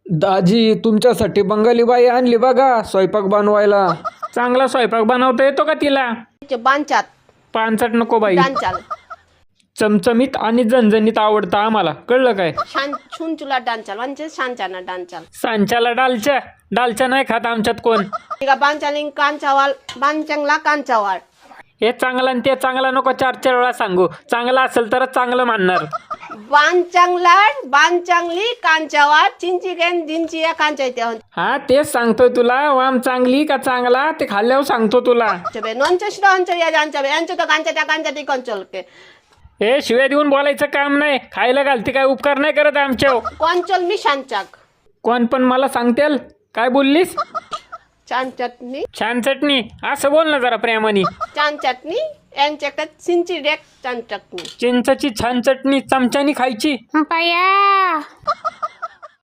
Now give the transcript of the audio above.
दाजी तुमच्यासाठी बंगाली बाई आणली बघा स्वयंपाक बनवायला. चांगला स्वयंपाक बनवता येतो का तिला? बांचात पानसट नको बाई, डांचाल चमचमीत आणि झणझणीत आवडतं आम्हाला, कळलं काय? शान छुंचुला डांचाल म्हणजे शांचाना डांचाल सांच्याला डालच्या डालच्या नाही खात आमच्यात कोण. इका बांचालिंग कांचावाल बांचंगला कांचावाल हे चांगलं आणि ते चांगलं नको 4-4 वेळा सांगू. चांगलं असेल तरच चांगलं म्हणणार. बांचांगला बांचांगली कांचावाल चिंचिकेन दिंचिया कांचायते हा तेच सांगतोय तुला. वाम चांगली का चांगला ते खाल्ल्यावर सांगतो तुला. चबे नॉनचेस्टो अंचया जानचबे अंचो तो कांचा त्या कांचा ती कंचोलके हे शिव्या देऊन बोलायचं काम नाही. खायला घालते काय उपकार नाही करत आमच्यावर. कंचोल मी शांचाक कोण पण मला सांगतेल काय बोललीस? छान चटणी छान चटणी असं बोल ना जरा प्रेमाने. छान चटणी यांच्याकडे चिंची डेक छान चटणी चिंचाची छान चटणी चमच्यानी खायची. बया